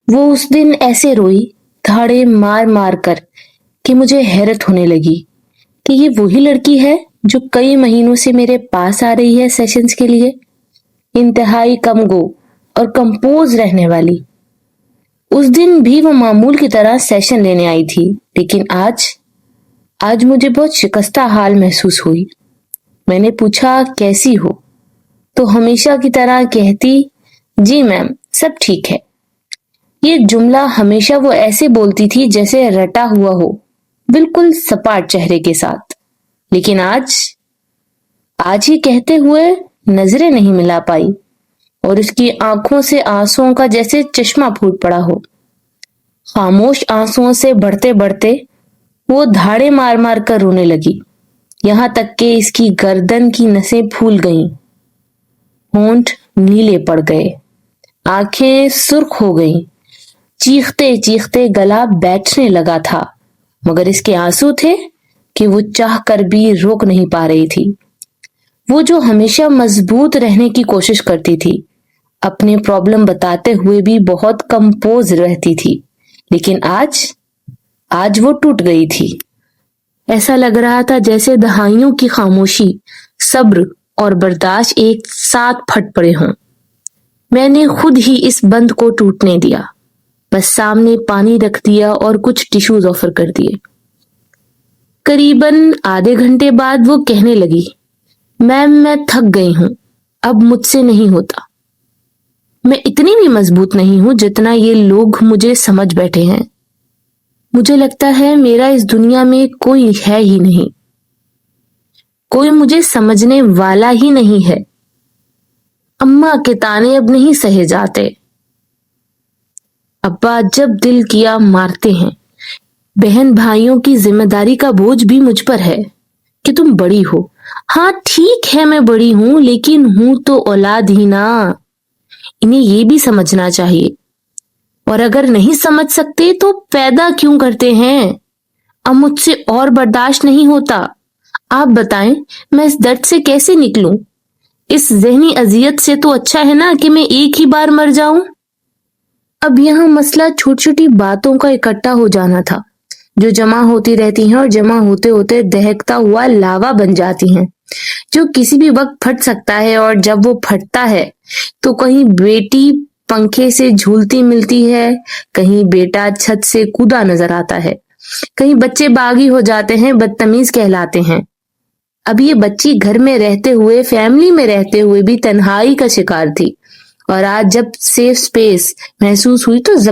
वो उस दिन ऐसे रोई, धाड़े मार मार कर, कि मुझे हैरत होने लगी कि ये वही लड़की है जो कई महीनों से मेरे पास आ रही है सेशंस के लिए। इंतहाई कम गो और कंपोज रहने वाली। उस दिन भी वो मामूल की तरह सेशन लेने आई थी, लेकिन आज आज मुझे बहुत शिकस्ता हाल महसूस हुई। मैंने पूछा कैसी हो, तो हमेशा की तरह कहती, जी मैम, सब ठीक है। ये जुमला हमेशा वो ऐसे बोलती थी जैसे रटा हुआ हो, बिल्कुल सपाट चेहरे के साथ। लेकिन आज आज ही कहते हुए नजरें नहीं मिला पाई और उसकी आंखों से आंसुओं का जैसे चश्मा फूट पड़ा हो। खामोश आंसुओं से बढ़ते बढ़ते वो धाड़े मार मार कर रोने लगी, यहां तक कि इसकी गर्दन की नसें फूल गईं, होंठ नीले पड़ गए, आंखें सुर्ख हो गईं। चीखते चीखते गला बैठने लगा था, मगर इसके आंसू थे कि वो चाह कर भी रोक नहीं पा रही थी। वो जो हमेशा मजबूत रहने की कोशिश करती थी, अपने प्रॉब्लम बताते हुए भी बहुत कंपोज रहती थी, लेकिन आज वो टूट गई थी। ऐसा लग रहा था जैसे दहाइयों की खामोशी, सब्र और बर्दाश्त एक साथ फट पड़े हों। मैंने खुद ही इस बंद को टूटने दिया, बस सामने पानी रख दिया और कुछ टिश्यूज ऑफर कर दिए। करीबन आधे घंटे बाद वो कहने लगी, मैम मैं थक गई हूं, अब मुझसे नहीं होता। मैं इतनी भी मजबूत नहीं हूं जितना ये लोग मुझे समझ बैठे हैं। मुझे लगता है मेरा इस दुनिया में कोई है ही नहीं, कोई मुझे समझने वाला ही नहीं है। अम्मा के ताने अब नहीं सहे जाते। अब्बा जब दिल किया मारते हैं। बहन भाइयों की जिम्मेदारी का बोझ भी मुझ पर है कि तुम बड़ी हो। हाँ ठीक है मैं बड़ी हूं, लेकिन हूं तो औलाद ही ना। इन्हें ये भी समझना चाहिए, और अगर नहीं समझ सकते तो पैदा क्यों करते हैं। अब मुझसे और बर्दाश्त नहीं होता। आप बताएं मैं इस दर्द से कैसे निकलूं। इस जहनी अजियत से तो अच्छा है ना कि मैं एक ही बार मर जाऊं। अब यहाँ मसला छोटी छोटी बातों का इकट्ठा हो जाना था, जो जमा होती रहती हैं और जमा होते होते दहकता हुआ लावा बन जाती हैं, जो किसी भी वक्त फट सकता है। और जब वो फटता है तो कहीं बेटी पंखे से झूलती मिलती है, कहीं बेटा छत से कूदा नजर आता है, कहीं बच्चे बागी हो जाते हैं, बदतमीज कहलाते हैं। अब ये बच्ची घर में रहते हुए, फैमिली में रहते हुए भी तन्हाई का शिकार थी, और आज जब सेफ स्पेस महसूस हुई तो